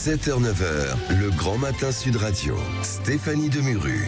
7h-9h, le grand matin Sud Radio. Stéphanie Demuru.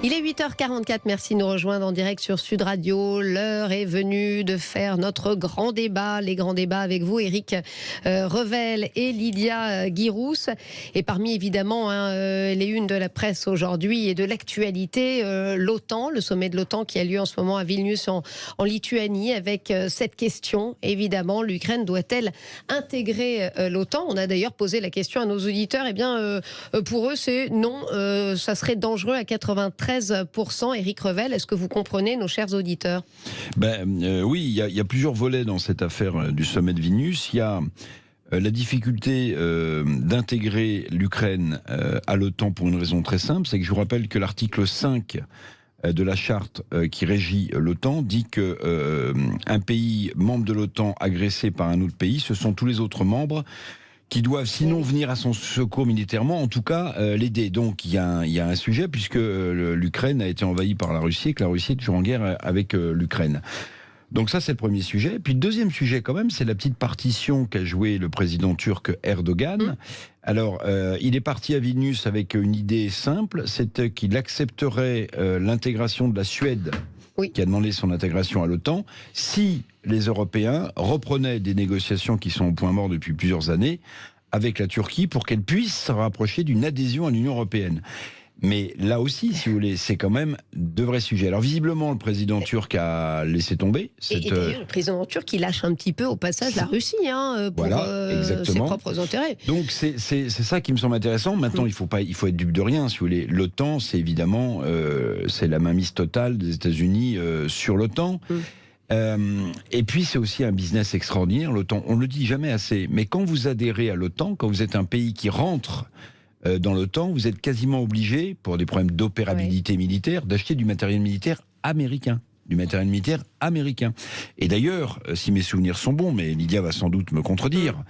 Il est 8h44, merci de nous rejoindre en direct sur Sud Radio. L'heure est venue de faire notre grand débat, les grands débats avec vous, Éric Revel et Lydia Guirousse. Et parmi évidemment les unes de la presse aujourd'hui et de l'actualité, l'OTAN, le sommet de l'OTAN qui a lieu en ce moment à Vilnius en Lituanie, avec cette question, évidemment, l'Ukraine doit-elle intégrer l'OTAN? On a d'ailleurs posé la question à nos auditeurs, pour eux c'est non, ça serait dangereux à 93%. Éric Revel, est-ce que vous comprenez nos chers auditeurs? Oui, il y a plusieurs volets dans cette affaire du sommet de Vilnius. Il y a la difficulté d'intégrer l'Ukraine à l'OTAN pour une raison très simple, c'est que je vous rappelle que l'article 5 de la charte qui régit l'OTAN dit que un pays membre de l'OTAN agressé par un autre pays, ce sont tous les autres membres qui doivent sinon venir à son secours militairement, en tout cas l'aider. Donc il y a un sujet, puisque l'Ukraine a été envahie par la Russie et que la Russie est toujours en guerre avec l'Ukraine. Donc ça, c'est le premier sujet. Puis le deuxième sujet quand même, c'est la petite partition qu'a joué le président turc Erdogan. Alors, il est parti à Vilnius avec une idée simple, c'était qu'il accepterait l'intégration de la Suède, qui a demandé son intégration à l'OTAN, si les Européens reprenaient des négociations qui sont au point mort depuis plusieurs années avec la Turquie pour qu'elle puisse se rapprocher d'une adhésion à l'Union européenne. Mais là aussi, si vous voulez, c'est quand même de vrais sujets. Alors visiblement, le président turc a laissé tomber. Et d'ailleurs, le président turc, il lâche un petit peu au passage la Russie pour ses propres intérêts. Donc c'est ça qui me semble intéressant. Maintenant, il faut être dupe de rien. Si vous voulez, l'OTAN, c'est évidemment c'est la mainmise totale des États-Unis sur l'OTAN. Et puis c'est aussi un business extraordinaire, l'OTAN. On ne le dit jamais assez. Mais quand vous adhérez à l'OTAN, quand vous êtes un pays qui rentre dans l'OTAN, vous êtes quasiment obligé, pour des problèmes d'opérabilité militaire, d'acheter du matériel militaire américain. Et d'ailleurs, si mes souvenirs sont bons, mais Lydia va sans doute me contredire,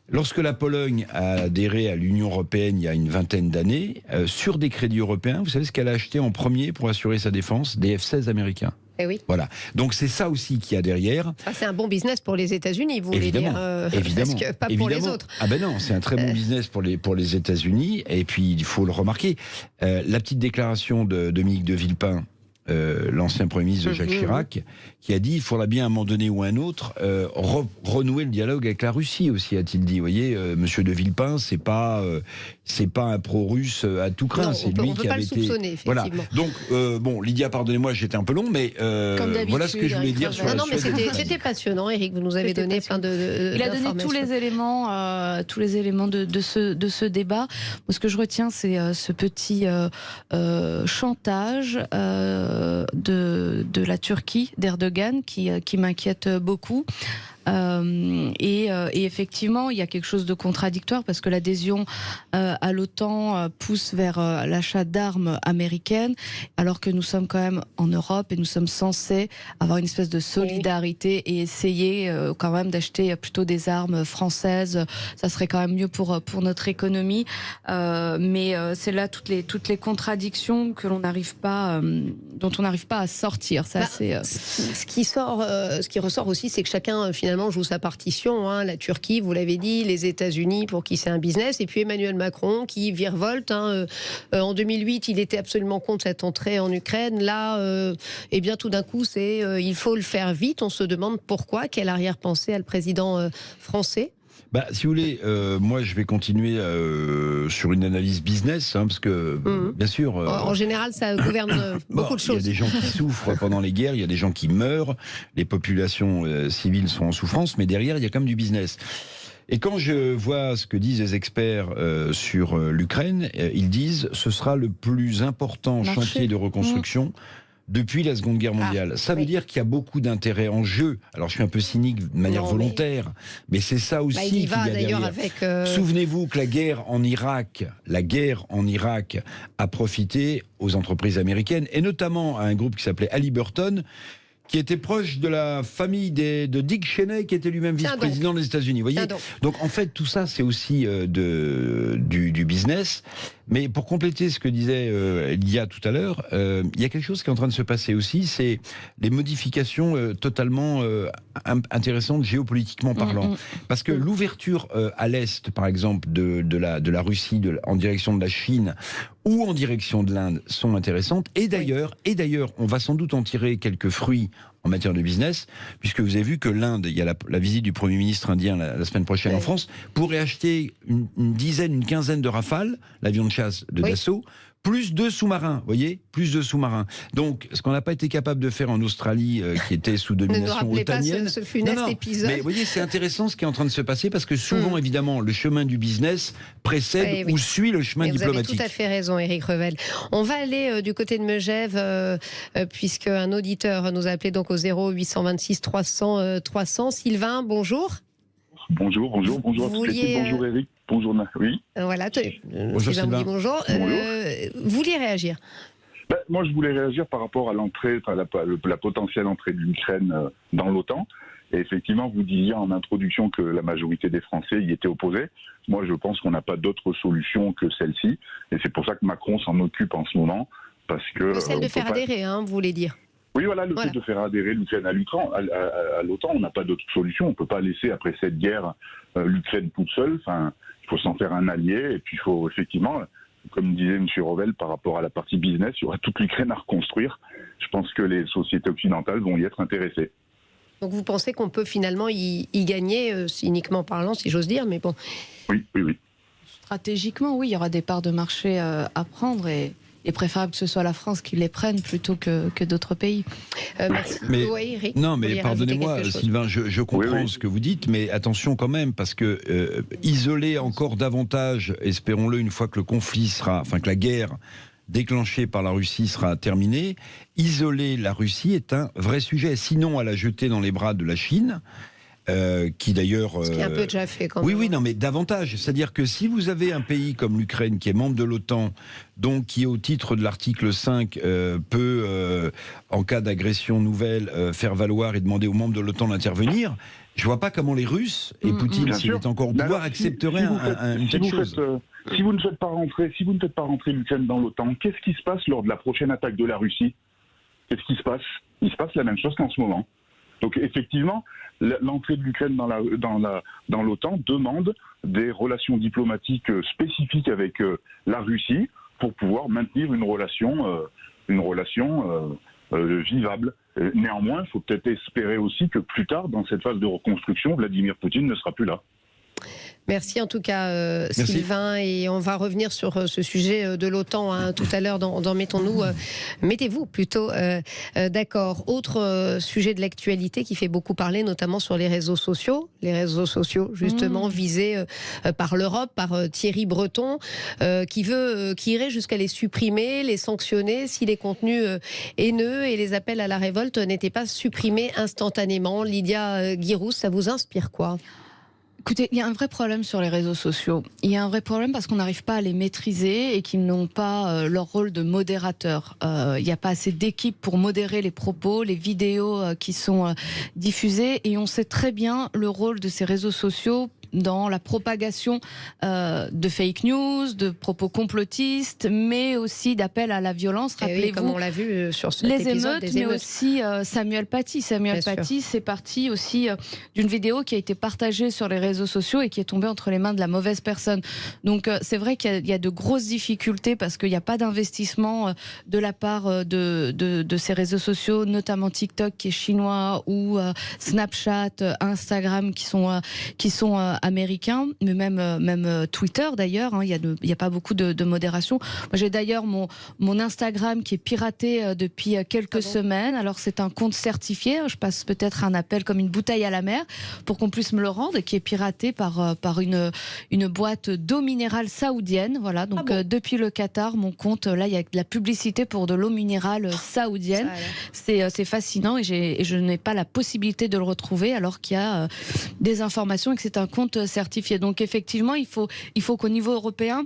lorsque la Pologne a adhéré à l'Union européenne il y a une vingtaine d'années, sur des crédits européens, vous savez ce qu'elle a acheté en premier pour assurer sa défense? Des F-16 américains. Eh oui. Voilà. Donc c'est ça aussi qu'il y a derrière. C'est un bon business pour les États-Unis, vous voulez dire évidemment, parce que pas pour les autres. Ah ben non, c'est un très bon business pour les États-Unis. Et puis il faut le remarquer. La petite déclaration de Dominique de Villepin, l'ancien Premier ministre de Jacques Chirac, qui a dit il faudra bien à un moment donné ou à un autre renouer le dialogue avec la Russie aussi, a-t-il dit. Vous voyez, Monsieur de Villepin, c'est pas un pro-russe à tout craint. C'est lui qui avait été. Soupçonner, voilà. Donc bon, Lydia, pardonnez-moi, j'étais un peu long, mais voilà ce que je voulais dire sur la Suède. Non, mais c'était passionnant, Éric. Vous nous avez donné plein de. Il a donné tous les éléments de ce débat. Moi, ce que je retiens, c'est ce petit chantage de la Turquie, d'Erdogan, qui m'inquiète beaucoup. Et effectivement, il y a quelque chose de contradictoire parce que l'adhésion à l'OTAN pousse vers l'achat d'armes américaines, alors que nous sommes quand même en Europe et nous sommes censés avoir une espèce de solidarité et essayer quand même d'acheter plutôt des armes françaises. Ça serait quand même mieux pour notre économie. Mais c'est là toutes les contradictions que l'on n'arrive pas, dont on n'arrive pas à sortir. Ça, ce qui ressort aussi, c'est que chacun finalement joue sa partition. La Turquie, vous l'avez dit, les États-Unis pour qui c'est un business, et puis Emmanuel Macron qui virevolte. En 2008, il était absolument contre cette entrée en Ukraine. Là, tout d'un coup, il faut le faire vite. On se demande pourquoi. Quelle arrière-pensée a le président français? Si vous voulez, moi je vais continuer sur une analyse business, parce que bien sûr... en général, ça gouverne beaucoup de choses. Il y a des gens qui souffrent pendant les guerres, il y a des gens qui meurent, les populations civiles sont en souffrance, mais derrière, il y a quand même du business. Et quand je vois ce que disent les experts sur l'Ukraine, ils disent ce sera le plus important chantier de reconstruction depuis la Seconde Guerre mondiale. Ça veut dire qu'il y a beaucoup d'intérêt en jeu. Alors je suis un peu cynique de manière volontaire, mais c'est ça aussi qu'il y a derrière. Souvenez-vous que la guerre en Irak a profité aux entreprises américaines, et notamment à un groupe qui s'appelait Halliburton, qui était proche de la famille de Dick Cheney, qui était lui-même vice-président des États-Unis. Vous voyez ? Donc en fait, tout ça, c'est aussi du business. Mais pour compléter ce que disait Lia tout à l'heure, il y a quelque chose qui est en train de se passer aussi, c'est les modifications totalement intéressantes géopolitiquement parlant. Parce que l'ouverture à l'Est, par exemple, de la Russie en direction de la Chine ou en direction de l'Inde sont intéressantes. Et d'ailleurs, on va sans doute en tirer quelques fruits en matière de business, puisque vous avez vu que l'Inde, il y a la visite du Premier ministre indien la semaine prochaine en France, pourrait acheter une quinzaine de Rafale, l'avion de chasse de Dassault, plus 2 sous-marins, vous voyez, plus 2 sous-marins. Donc, ce qu'on n'a pas été capable de faire en Australie, qui était sous domination otanienne. Pas ce funeste épisode. Mais vous voyez, c'est intéressant ce qui est en train de se passer, parce que souvent, évidemment, le chemin du business précède ou suit le chemin diplomatique. Vous avez tout à fait raison, Éric Revel. On va aller du côté de Megève, puisque un auditeur nous a appelé donc au 0826 300 300. Sylvain, bonjour. Bonjour à toute l'équipe, bonjour Eric, bonjour oui. Voilà, bonjour Sylvain me dit bonjour. Vous vouliez réagir? Moi, je voulais réagir par rapport à l'entrée, la potentielle entrée de l'Ukraine dans l'OTAN. Et effectivement, vous disiez en introduction que la majorité des Français y étaient opposés. Moi, je pense qu'on n'a pas d'autre solution que celle-ci. Et c'est pour ça que Macron s'en occupe en ce moment. Parce que, celle de faire adhérer, vous voulez dire? Oui, voilà, fait de faire adhérer l'Ukraine à l'OTAN, on n'a pas d'autre solution. On ne peut pas laisser, après cette guerre, l'Ukraine toute seule. Enfin, il faut s'en faire un allié. Et puis, il faut effectivement, comme disait M. Revel, par rapport à la partie business, il y aura toute l'Ukraine à reconstruire. Je pense que les sociétés occidentales vont y être intéressées. Donc, vous pensez qu'on peut finalement y gagner, cyniquement parlant, si j'ose dire, mais bon. Oui. Stratégiquement, oui, il y aura des parts de marché à prendre et préférable que ce soit la France qui les prenne plutôt que d'autres pays. Merci. Eric, mais pardonnez-moi, Sylvain, je comprends ce que vous dites, mais attention quand même, parce que isoler encore davantage, espérons-le, une fois que le conflit que la guerre déclenchée par la Russie sera terminée, isoler la Russie est un vrai sujet. Sinon, à la jeter dans les bras de la Chine. Qui d'ailleurs... Ce qui est un peu déjà fait quand même. Oui, non, mais davantage. C'est-à-dire que si vous avez un pays comme l'Ukraine qui est membre de l'OTAN, donc qui au titre de l'article 5 peut, en cas d'agression nouvelle, faire valoir et demander aux membres de l'OTAN d'intervenir, je vois pas comment les Russes, et Poutine, s'il est encore au pouvoir, accepteraient une telle chose. Si vous ne faites pas rentrer l'Ukraine dans l'OTAN, qu'est-ce qui se passe lors de la prochaine attaque de la Russie? Qu'est-ce qui se passe? Il se passe la même chose qu'en ce moment. Donc effectivement, l'entrée de l'Ukraine dans l'OTAN demande des relations diplomatiques spécifiques avec la Russie pour pouvoir maintenir une relation vivable. Néanmoins, il faut peut-être espérer aussi que plus tard, dans cette phase de reconstruction, Vladimir Poutine ne sera plus là. Merci en tout cas Sylvain, et on va revenir sur ce sujet de l'OTAN tout à l'heure dans Mettez-vous plutôt d'accord. Autre sujet de l'actualité qui fait beaucoup parler, notamment sur les réseaux sociaux justement visés par l'Europe, par Thierry Breton, qui irait jusqu'à les supprimer, les sanctionner si les contenus haineux et les appels à la révolte n'étaient pas supprimés instantanément. Lydia Guirousse, ça vous inspire quoi? Écoutez, il y a un vrai problème sur les réseaux sociaux. Il y a un vrai problème parce qu'on n'arrive pas à les maîtriser et qu'ils n'ont pas leur rôle de modérateur. Il n'y a pas assez d'équipes pour modérer les propos, les vidéos qui sont diffusées. Et on sait très bien le rôle de ces réseaux sociaux dans la propagation de fake news, de propos complotistes, mais aussi d'appels à la violence. Rappelez-vous, comme on l'a vu sur cet les épisode, émeutes, mais aussi Samuel Paty. Samuel Paty, c'est parti aussi d'une vidéo qui a été partagée sur les réseaux sociaux et qui est tombée entre les mains de la mauvaise personne. Donc c'est vrai qu'il y a de grosses difficultés parce qu'il n'y a pas d'investissement de la part de ces réseaux sociaux, notamment TikTok qui est chinois ou Snapchat, Instagram qui sont américains, mais même Twitter d'ailleurs, il n'y a pas beaucoup de modération. Moi j'ai d'ailleurs mon Instagram qui est piraté depuis quelques semaines. Alors c'est un compte certifié, je passe peut-être un appel comme une bouteille à la mer pour qu'on puisse me le rendre, qui est piraté par une boîte d'eau minérale saoudienne. Voilà, donc depuis le Qatar, mon compte, là il y a de la publicité pour de l'eau minérale saoudienne. C'est fascinant et je n'ai pas la possibilité de le retrouver alors qu'il y a des informations et que c'est un compte certifié. Donc effectivement, il faut qu'au niveau européen,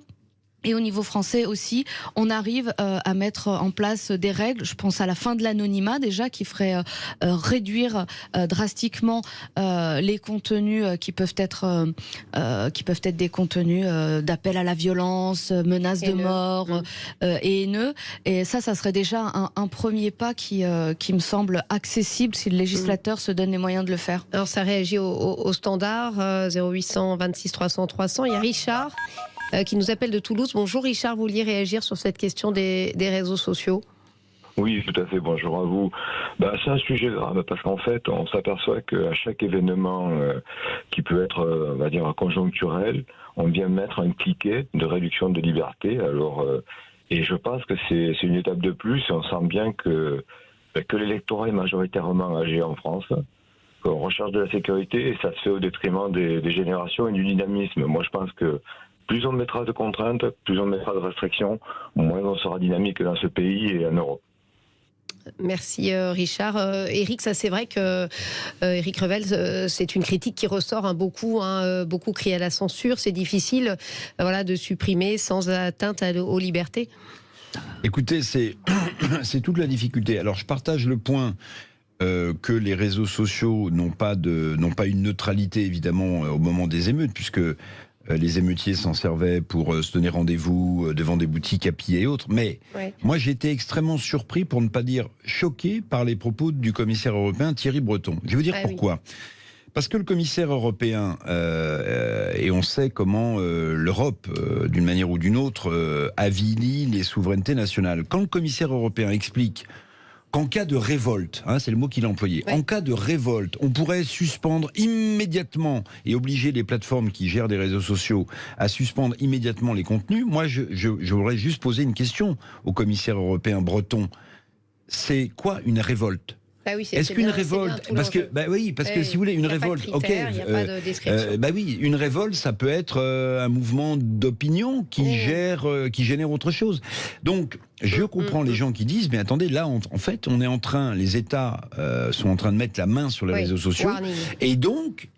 Et au niveau français aussi, on arrive à mettre en place des règles. Je pense à la fin de l'anonymat déjà, qui ferait réduire drastiquement les contenus qui peuvent être des contenus d'appel à la violence, menaces de mort et haineux. Et ça serait déjà un premier pas qui me semble accessible si le législateur se donne les moyens de le faire. Alors ça réagit au standard 0800 26 300 300. Il y a Richard qui nous appelle de Toulouse. Bonjour Richard, vous vouliez réagir sur cette question des réseaux sociaux? Oui, tout à fait. Bonjour à vous. C'est un sujet grave parce qu'en fait, on s'aperçoit qu'à chaque événement qui peut être, on va dire, conjoncturel, on vient mettre un cliquet de réduction de liberté. Alors, et je pense que c'est une étape de plus. Et on sent bien que l'électorat est majoritairement âgé en France. On recherche de la sécurité et ça se fait au détriment des générations et du dynamisme. Moi, je pense que plus on mettra de contraintes, plus on mettra de restrictions, moins on sera dynamique dans ce pays et en Europe. Merci Richard. Éric, ça c'est vrai que Éric Revel, c'est une critique qui ressort beaucoup, beaucoup crient à la censure. C'est difficile de supprimer sans atteinte aux libertés. Écoutez, c'est toute la difficulté. Alors je partage le point que les réseaux sociaux n'ont pas une neutralité évidemment au moment des émeutes, puisque les émeutiers s'en servaient pour se donner rendez-vous devant des boutiques à pied et autres. Mais moi, j'ai été extrêmement surpris, pour ne pas dire choqué, par les propos du commissaire européen Thierry Breton. Je vais vous dire pourquoi. Parce que le commissaire européen, et on sait comment l'Europe, d'une manière ou d'une autre, avilit les souverainetés nationales. Quand le commissaire européen explique qu'en cas de révolte, c'est le mot qu'il a employé, en cas de révolte, on pourrait suspendre immédiatement et obliger les plateformes qui gèrent des réseaux sociaux à suspendre immédiatement les contenus. Moi, j'aurais juste posé une question au commissaire européen Breton. C'est quoi une révolte ? Est-ce qu'une révolte, parce que si vous voulez une révolte, une révolte, ça peut être un mouvement d'opinion qui génère autre chose. Donc je comprends les gens qui disent, mais attendez, là en fait on est en train, les États sont en train de mettre la main sur les réseaux sociaux, et donc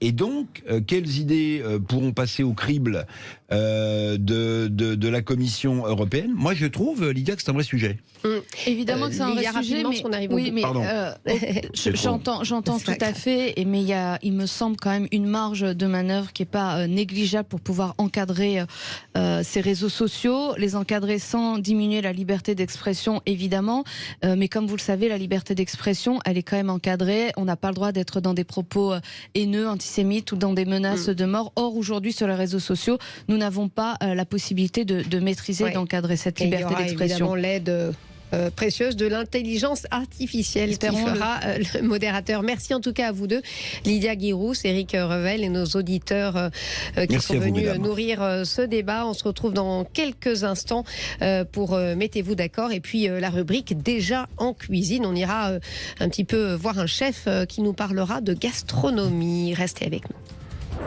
quelles idées pourront passer au crible de la Commission européenne? Moi je trouve, Lydia, que c'est un vrai sujet. Évidemment que c'est un vrai sujet, mais j'entends tout à fait, mais il me semble quand même une marge de manœuvre qui n'est pas négligeable pour pouvoir encadrer ces réseaux sociaux, les encadrer sans diminuer la liberté d'expression évidemment, mais comme vous le savez, la liberté d'expression elle est quand même encadrée, on n'a pas le droit d'être dans des propos haineux, antisémites ou dans des menaces de mort. Or aujourd'hui sur les réseaux sociaux, nous n'avons pas la possibilité de maîtriser, d'encadrer cette liberté d'expression. Évidemment l'aide précieuse de l'intelligence artificielle qui fera le modérateur. Merci en tout cas à vous deux, Lydia Guirousse, Éric Revel et nos auditeurs qui sont venus nourrir ce débat. On se retrouve dans quelques instants pour Mettez-vous d'accord et puis la rubrique Déjà en cuisine. On ira un petit peu voir un chef qui nous parlera de gastronomie. Restez avec nous.